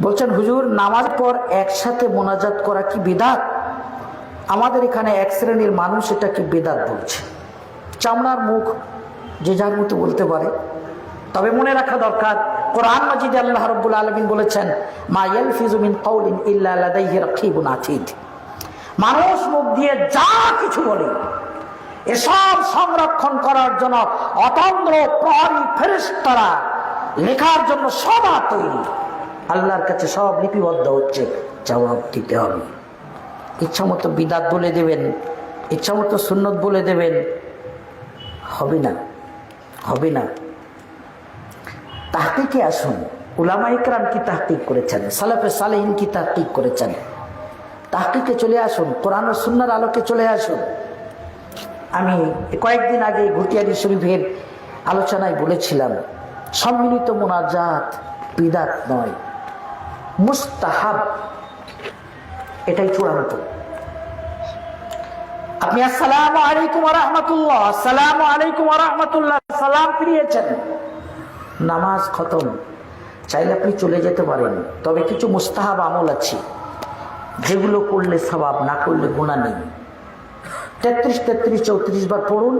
বলছেন হুজুর নামাজ পর একসাথে মোনাজাত করা কি বিদআত? আমাদের এখানে এক শ্রেণীর মানুষ এটাকে বিদআত বলছে। চামড়ার মুখ যে যার মতো বলতে পারে, তবে মনে রাখা দরকার কোরআন মাজিদে আল্লাহ রাব্বুল আলামিন বলেছেন মা ইয়ালফিজু মিন কাউলিন ইল্লা লাদাইহি রাকিবুন আতীদ। মানুষ মুখ দিয়ে যা কিছু বলে এসব সংরক্ষণ করার জন্য অতন্দ্র প্রহরী ফেরেশতারা লেখার জন্য সদা তৈরি। আল্লাহর কাছে সব লিপিবদ্ধ হচ্ছে, জবাব দিতে হবে। ইচ্ছা মতো বিদআত বলে দেবেন, ইচ্ছা মতো সুন্নত বলে দেবেন, হবে না, হবে না। তাহকিকে আসুন, উলামা ইকরাম কি তাহকিক করেছেন, সালাফে সালেহিন কি তাহকিক করেছেন। তাহকিকে চলে আসুন, কোরআন ও সুন্নাহর আলোকে চলে আসুন। আমি কয়েকদিন আগে ঘুটিয়ারি শরীফের আলোচনায় বলেছিলাম সম্মিলিত মোনাজাত বিদআত নয়, মুস্তাহাব, এটাই চূড়ান্ত। আপনি আসসালামু আলাইকুম ওয়া রাহমাতুল্লাহ, আসসালামু আলাইকুম ওয়া রাহমাতুল্লাহ সালাম ফিরিয়েছেন, নামাজ খতম। চাইলে আপনি চলে যেতে পারেন, তবে কিছু মুস্তাহাব আমল আছে যেগুলো করলে সওয়াব, না করলে গুনাহ নেই। 33, 34 বার পড়ুন,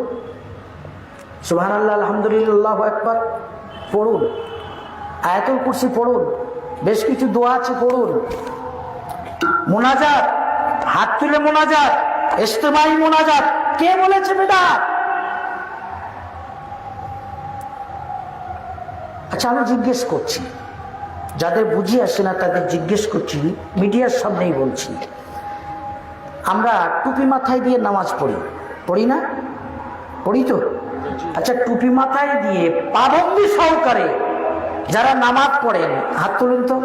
সুবহানাল্লাহ, আলহামদুলিল্লাহ, আল্লাহু আকবার পড়ুন, আয়াতুল কুরসি পড়ুন, বেশ কিছু দোয়া আছে পড়ুন। মোনাজাত, হাত তুলে মোনাজাত, ইজতিমাই মোনাজাত কে বলেছে বিদআত? আচ্ছা, আমি জিজ্ঞেস করছি, যাদের বুঝি আসে না তাদের জিজ্ঞেস করছি, মিডিয়ার সামনেই বলছি, আমরা টুপি মাথায় দিয়ে নামাজ পড়ি, পড়ি না? পড়ি তো? আচ্ছা, টুপি মাথায় দিয়ে পাবন্দি সহকারে যারা নামাজ পড়েন হাত তুলুন তো।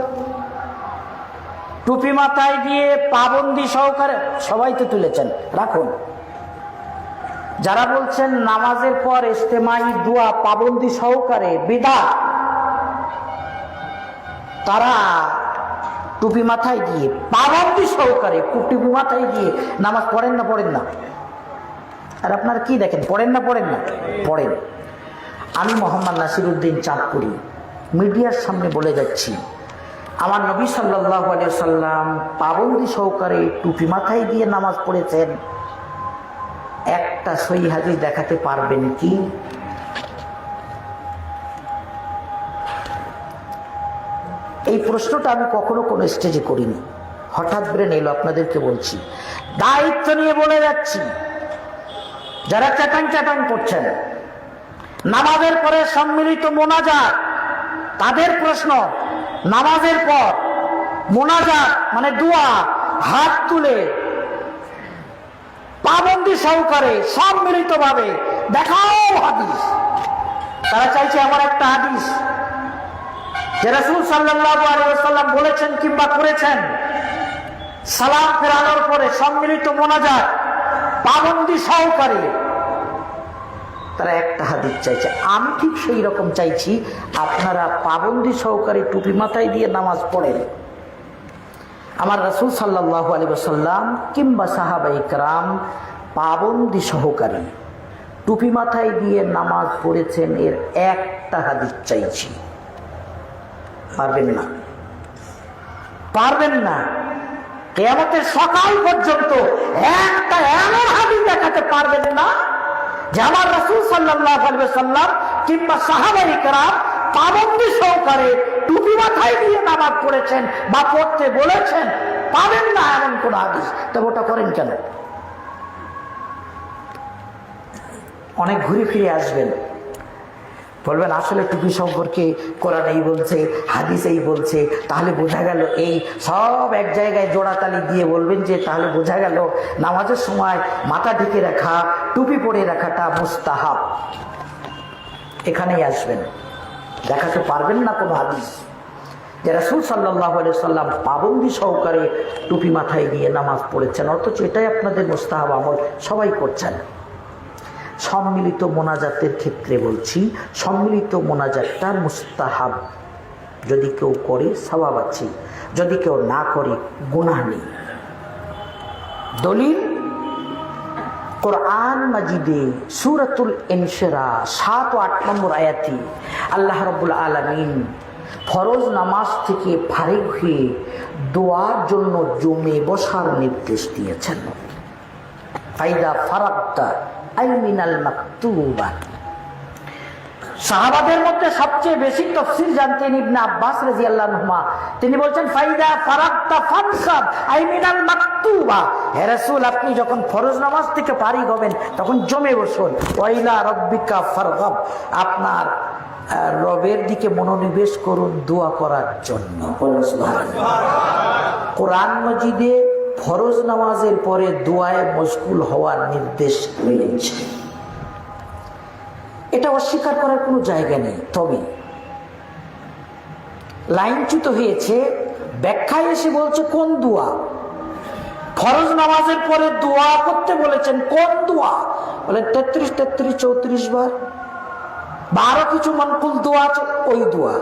টুপি মাথায় দিয়ে পাবন্দি সহকারে, সবাই তো তুলেছেন, রাখুন। যারা বলছেন নামাজের পর ইজতিমাই দোয়া পাবন্দি সহকারে বিদআত, তারা টুপি মাথায় দিয়ে পাবন্দি সহকারে টুপি মাথায় দিয়ে নামাজ পড়েন না? পড়েন না? আর আপনারা কি দেখেন, পড়েন না? পড়েন না? পড়েন। আমি মোহাম্মদ নাসিরউদ্দিন চাঁদপুরি মিডিয়ার সামনে বলে যাচ্ছি, আমার নবী সাল্লাল্লাহু আলাইহি সাল্লাম পাবন্দি সহকারে টুপি মাথায় দিয়ে নামাজ পড়েছেন। একটা সহিহ হাদিস দেখাতে পারবেন কি? এই প্রশ্নটা আমি কখনো কোনো স্টেজে করিনি, হঠাৎ ব্রেন এলো, আপনাদেরকে বলছি, দায়িত্ব নিয়ে বলে যাচ্ছি। যারা চ্যাটাং চ্যাটাং করছেন নামাজের পরে সম্মিলিত মোনাজাত, তাদের প্রশ্ন, নামাজের পর মোনাজাত মানে দোয়া হাত তুলে পাবন্দি সহকারে সম্মিলিত ভাবে দেখাও হাদিস। তারা চাইছে এমন একটা হাদিস যে রাসূল সাল্লাল্লাহু আলাইহি ওয়াসাল্লাম বলেছেন কিংবা করেছেন, সালাম ফেরানোর পরে সম্মিলিত মোনাজাত পাবন্দি সহকারে। তারা একটা হাদিস চাইছে, আমি ঠিক সেই রকম চাইছি আপনারা পাবন্দি সহকারে টুপি মাথায় দিয়ে নামাজ পড়েন। আমার রাসূল সাল্লাল্লাহু আলাইহি ওয়াসাল্লাম কিংবা সাহাবায়ে কেরাম পাবন্দি সহকারে টুপি মাথায় দিয়ে নামাজ পড়েছেন, এর একটা হাদিস চাইছি। পারবেন না? পারবেন না? কিয়ামতের সকাল পর্যন্ত একটা এমন হাদিস দেখাতে পারবেন না যে আমার রাসূল সাল্লাল্লাহু আলাইহি ওয়াসাল্লাম কিংবা সাহাবায়ে কেরাম পাবন্দি সহকারে টুপি মাথায় দিয়ে নামাজ পড়েছেন বা পড়তে বলেছেন। পাবেন না এমন কোন হাদিস। তবে ওটা করেন কেন? অনেক ঘুরে ফিরে আসবেন, বলবেন আসলে টুপি সম্পর্কে কোরআন এই বলছে, হাদিস এই বলছে, তাহলে বোঝা গেল এই সব এক জায়গায় জোড়াতালি দিয়ে বলবেন যে তাহলে বোঝা গেল নামাজের সময় মাথা ঢেকে রাখা, টুপি পরে রাখাটা মুস্তাহাব। এখানেই আসবেন, দেখাতে পারবেন না কোনো হাদিস যে রাসূল সাল্লাল্লাহু আলাইহি সাল্লাম পাবন্দি সহকারে টুপি মাথায় দিয়ে নামাজ পড়েছেন, অথচ এটাই আপনাদের মুস্তাহাব আমল, সবাই করছেন। সম্মিলিত মোনাজাতের ক্ষেত্রে বলছি, সম্মিলিত মোনাজাতটা মুস্তাহাব, যদি কেউ করে সওয়াব আছে, যদি কেউ না করে গুনাহ নেই। দলিল কোরআন মাজিদে সূরাতুল ইনশিরাহ 7 ও 8 নম্বর আয়াতে আল্লাহ রাব্বুল আলামিন ফরজ নামাজ থেকে ফারিগ হয়ে দোয়ার জন্য জমে বসার নির্দেশ দিয়েছেন। ফাইদা ফারাগতা আই মিনাল মাকতুবাত। সাহাবাদের মধ্যে সবচেয়ে বেশি তাফসীর জানতেন ইবনে আব্বাস রাদিয়াল্লাহু আনহুমা। তিনি বলছেন ফাইদা ফারাগতা ফানসাব আই মিনাল মাকতুবা। হে রাসূল, আপনি যখন ফরজ নামাজ থেকে ফারিগ হবেন তখন জমে বসুন। ওয়াইলা রাব্বিকা ফারগাব, আপনার রবের দিকে মনোনিবেশ করুন দোয়া করার জন্য। কোরআন মাজিদে ফরজ নামাজের পরে দোয়ায় মশগুল হওয়ার নির্দেশ রয়েছে, এটা অস্বীকার করার কোনো জায়গা নেই। তবে লাইনচ্যুত হয়েছে, ব্যাখ্যায় এসে বলছে কোন দোয়া। ফরজ নামাজের পরে দোয়া করতে বলেছেন, কোন দোয়া? বলে 33, 33, 34 বার, 12 কিছু মানকুল দোয়া আছে, ওই দোয়া।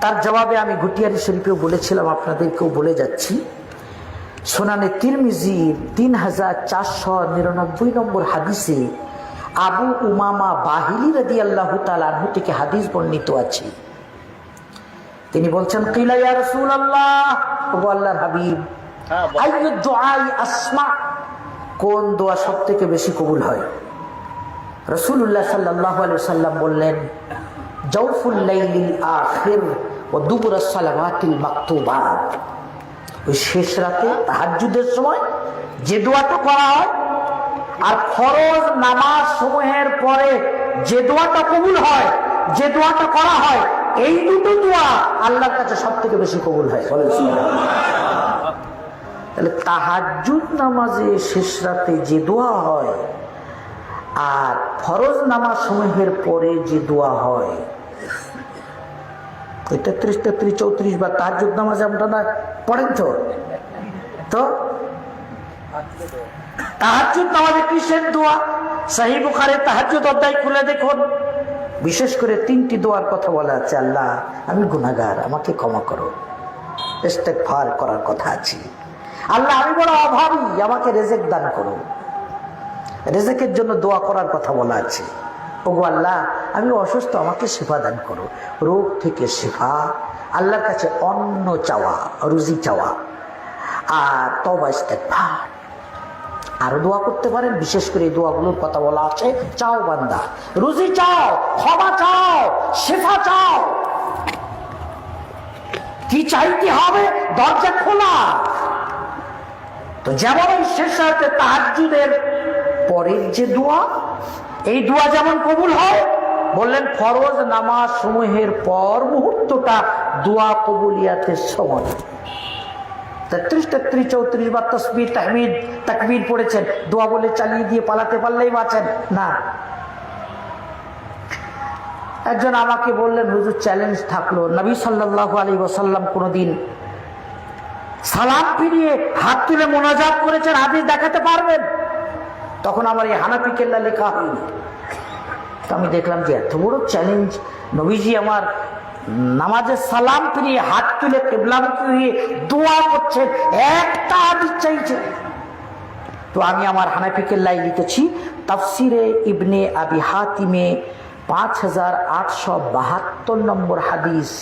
তার জবাবে আমি ঘুটিয়ারি শরীফেও বলেছিলাম, আপনাদেরকেও বলে যাচ্ছি, সুনানে তিরমিজির 3499 নম্বর হাদিসে আবু উমামা বাহিলি রাদিয়াল্লাহু তাআলা আনহু থেকে হাদিস বর্ণিত আছে। তিনি বলছেন, কিলা ইয়া রাসূলুল্লাহ, ও আল্লাহর হাবিব, আইয়ু দুআই আসমা, কোন দোয়া সবথেকে বেশি কবুল হয়? রাসূলুল্লাহ সাল্লাল্লাহু আলাইহি ওয়াসাল্লাম বললেন, জাওফুল লাইলিল আখির ওয়া দুবুরাস সালাওয়াতিল মাকতুবাত। ওই শেষ রাতে তাহাজ্জুদের সময় যে দোয়াটা করা হয় আর ফরজ নামাজ সমূহের পরে যে দোয়াটা কবুল হয়, যে দোয়াটা করা হয়, এই দুটো দোয়া আল্লাহর কাছে সবথেকে বেশি কবুল হয়। তাহলে তাহাজ্জুদ নামাজে শেষ রাতে যে দোয়া হয় আর ফরজ নামাজ সমূহের পরে যে দোয়া হয়, 33, 33, 34 বার তাহাজ্জুদ নামাজে আপনারা পড়েন তো তাহাজ্জুদ নামাজে কিসের দোয়া? সহিহ বুখারী তাহাজ্জুদ অধ্যায় খুলে দেখুন, বিশেষ করে 3টি দোয়ার কথা বলা আছে। আল্লাহ, আমি গুনাহগার, আমাকে ক্ষমা করো, ইস্তেগফার করার কথা আছে। আল্লাহ, আমি বড় অভাবী, আমাকে রিজিক দান করো, রিজিকের জন্য দোয়া করার কথা বলা আছে। ওগো আল্লাহ, আমি অসুস্থ, আমাকে শিফা দান করো, রোগ থেকে শিফা, আল্লাহর কাছে অন্ন চাওয়া, রুজি চাওয়া, আর তওবা ইস্তেগফার। আরো দোয়া করতে পারেন, বিশেষ করে এই দোয়াগুলোর কথা বলা আছে। চাও বান্দা, রুজি চাও, ক্ষমা চাও, শিফা চাও, কি চাইতে হবে? দরজা খোলা। তো যেমন এই শেষ রাতে তাহাজ্জুদের পরের যে দোয়া, এই দোয়া যেমন কবুল হয়, বললেন ফরজ নামাজ সমূহের পর মুহূর্তটা দোয়া কবুলিয়াতের সময়। 33, 33, 34 বার তাসবিহ তাহমিদ তাকবীর পড়েছেন, দোয়া বলে চালিয়ে দিয়ে পালাতে পারলেই বাঁচেন না। একজন আমাকে বললেন, হুজুর চ্যালেঞ্জ থাকলো, নবী সাল্লাল্লাহু আলাইহি ওয়াসাল্লাম কোনদিন সালাম ফিরিয়ে হাত তুলে মোনাজাত করেছেন, হাদিস দেখাতে পারবেন? তখন আমার এই হানাফি কেল্লা লেখা হয়নি। তো আমি দেখলাম যে এত বড় চ্যালেঞ্জ, নবীজি আমার নামাজের সালাম ফিরিয়ে হাত তুলে কিবলামুখী হয়ে দোয়া করছেন, একটা হাদিস চাইছে। তো আমি আমার হানাফি কেল্লায় লিখেছি, তাফসিরে ইবনে আবি হাতিমে 5872 নম্বর হাদিস।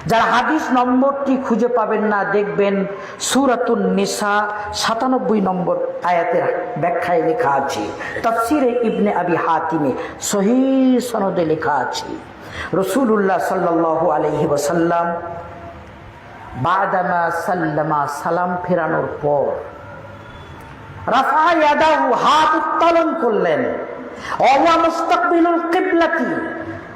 যারা হাদিস নম্বরটি খুঁজে পাবেন না, দেখবেন সূরাতুন নিসা 97 নম্বর আয়াতের ব্যাখ্যায় লেখা আছে। তাফসিরে ইবনে আবি হাতিমে সহিহ সনদে লেখা আছে, রাসূলুল্লাহ সাল্লাল্লাহু আলাইহি ওয়াসাল্লাম বাদামা সাল্লামা, সালাম ফেরানোর পর, রাফা ইয়াদাহু, হাত উত্তোলন করলেন, ওয়া মুস্তাকবিলুল কিবলাতি,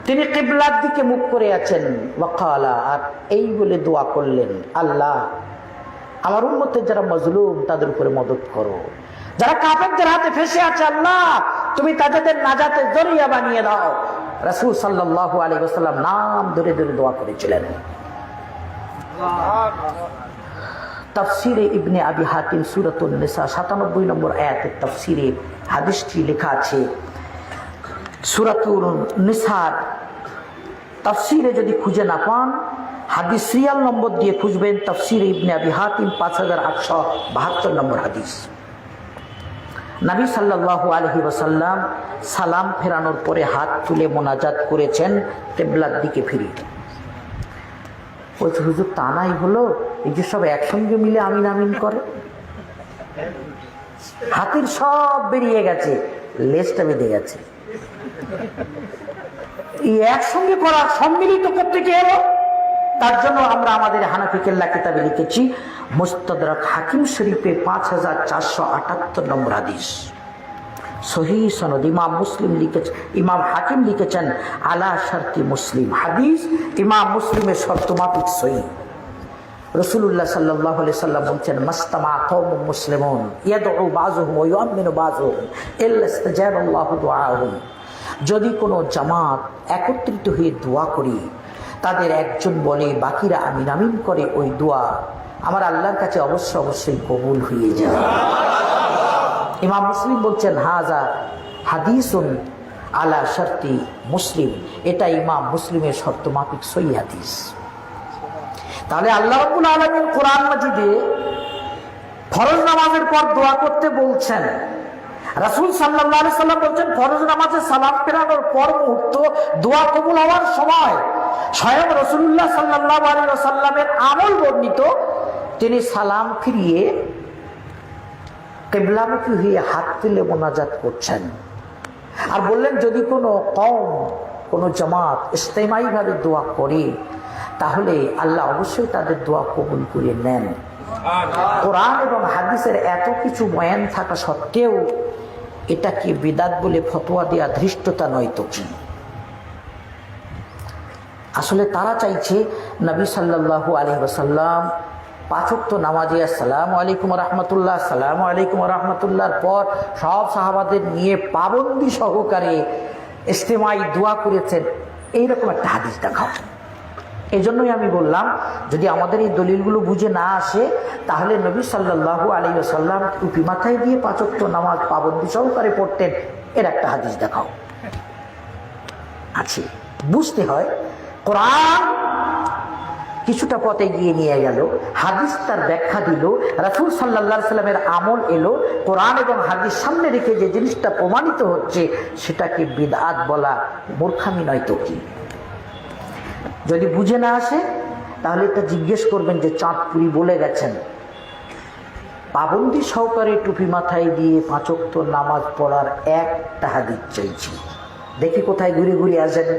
তিনি কিবলার দিকে মুখ করে আছেন, ওয়াকালা, আর এই বলে দোয়া করলেন, আল্লাহ, আমার উম্মতের যারা মজলুম তাদের উপরে মদদ করো, যারা কাফেরদের হাতে ফেসে আছে, আল্লাহ তুমি তাদের নাজাতের জরিয়া বানিয়ে দাও। রাসূল সাল্লাল্লাহু আলাইহি ওয়াসাল্লাম নাম ধরে ধরে দোয়া করেছিলেন। তাফসিরে ইবনে আবি হাতিম সূরাতুন নিসা 97 নম্বর আয়াতের তাফসিরে হাদিসটি লেখা আছে। সূরাতুন নিসার তাফসিরে যদি খুঁজে না পান, হাদিস সিরিয়াল নম্বর দিয়ে খুঁজবেন, তাফসিরে ইবনে আবি হাতিম 5872 নম্বর হাদিস। নবী সাল্লাল্লাহু আলাইহি ওয়াসাল্লাম সালাম ফেরানোর পরে হাত তুলে মোনাজাত করেছেন কিবলার দিকে ফিরিয়ে। বলছে হুজুর তা নাই হলো, এই যে সব একসঙ্গে মিলে আমিন আমিন করে, হাতের সব বেরিয়ে গেছে, লেজটা বেঁধে গেছে, এই একসঙ্গে করা সম্মিলিত করতে কি এলো? তার জন্য আমরা আমাদের হানাফি কেল্লা কিতাবে লিখেছি মুস্তাদরাক হাকিম শরীফে 5478 নম্বর হাদিস, সহিহ সনদ ইমাম মুসলিম লিখেছেন, ইমাম হাকিম লিখেছেন আলা শর্তি মুসলিম, হাদিস ইমাম মুসলিমের শর্ত মাফিক সহিহ। রাসূলুল্লাহ সাল্লাল্লাহু আলাইহি সাল্লাম বলেছেন মাসতামা কওমুন মুসলিমুন ইয়াদউ বাযুহুম ওয়া ইউমিনু বাযুহুম ইল্লা ইসতাজাবাল্লাহু দুআহুম, যদি কোনো জামাত একত্রিত হয়ে দোয়া করি, তাদের একজন বলে বাকিরা আমিন আমিন করে, ওই দোয়া আমার আল্লাহর কাছে অবশ্যই কবুল হয়ে যায়। ইমাম মুসলিম বলছেন হাজা হাদিসুন আলা শর্তি মুসলিম, এটা ইমাম মুসলিমের শর্ত মাফিক সহিহ হাদিস। তাহলে আল্লাহ রাব্বুল আলামিন কোরআন মাজিদে ফরজ নামাজের পর দোয়া করতে বলছেন। রাসূল সাল্লাল্লাহু আলাইহি সাল্লাম বলছেন ফরজ নামাজে সালাম ফেরানোর পর মুহূর্ত দোয়া কবুল হওয়ার সময়। স্বয়ং রাসূলুল্লাহ সাল্লাল্লাহু আলাইহি ওয়াসাল্লামের আমল বর্ণিত, তিনি সালাম ফিরিয়ে কিবলামুখী হয়ে হাত তুলে মোনাজাত করছেন আর বললেন যদি কোনো কওম, কোনো জামাত ইজতিমাঈভাবে দোয়া করে, তাহলে আল্লাহ অবশ্যই তাদের দোয়া কবুল করে নেন। কোরআন এবং হাদিসের এত কিছু বয়ান থাকা সত্ত্বেও এটা কি বিদআত বলে ফতোয়া দেওয়া ধৃষ্টতা নয় তো কি? আসলে তারা চাইছে নবী সাল্লাল্লাহু আলাইহি ওয়াসাল্লাম 5 ওয়াক্ত নামাজে আসসালামু আলাইকুম ওয়া রাহমাতুল্লাহ, আসসালামু আলাইকুম ওয়া রাহমাতুল্লাহর পর সব সাহাবাদের নিয়ে পাবন্দি সহকারে ইজতিমাঈ দোয়া করেছেন, এইরকম একটা হাদিস দেখাও। এই জন্যই আমি বললাম যদি আমাদের এই দলিলগুলো বুঝে না আসে, তাহলে নবী সাল্লাল্লাহু আলাইহি ওয়াসাল্লাম টুপি মাথায় দিয়ে 5 ওয়াক্ত নামাজ পাবন্দি সহকারে পড়তেন, এর একটা হাদিস দেখাও। আছে, বুঝতে হয়। কোরআন কিছুটা পথে গিয়ে নিয়ে গেল, হাদিস তার ব্যাখ্যা দিল, রাসূল সাল্লাল্লাহু আলাইহি সাল্লামের আমল এলো, কোরআন এবং হাদিস সামনে রেখে যে জিনিসটা প্রমাণিত হচ্ছে সেটাকে বিদআত বলা মূর্খামি নয় তো কি? যদি বুঝে না আসে তাহলে এটা জিজ্ঞেস করবেন যে চাঁদপুরি বলে গেছেন পাবন্দি সহকারে টুপি মাথায় দিয়ে 5 ওয়াক্ত নামাজ পড়ার একটা হাদিস চাইছি, দেখি কোথায় ঘুরে ঘুরে আসেন।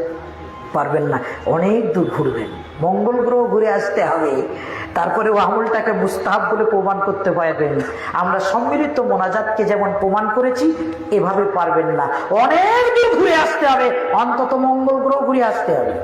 পারবেন না, অনেক দূর ঘুরবেন, মঙ্গল গ্রহ ঘুরে আসতে হবে, তারপরে ও আমলটাকে মুস্তাহাব বলে প্রমাণ করতে পারবেন। আমরা সম্মিলিত মোনাজাতকে যেমন প্রমাণ করেছি, এভাবে পারবেন না, অনেক দূর ঘুরে আসতে হবে, অন্তত মঙ্গল গ্রহ ঘুরে আসতে হবে।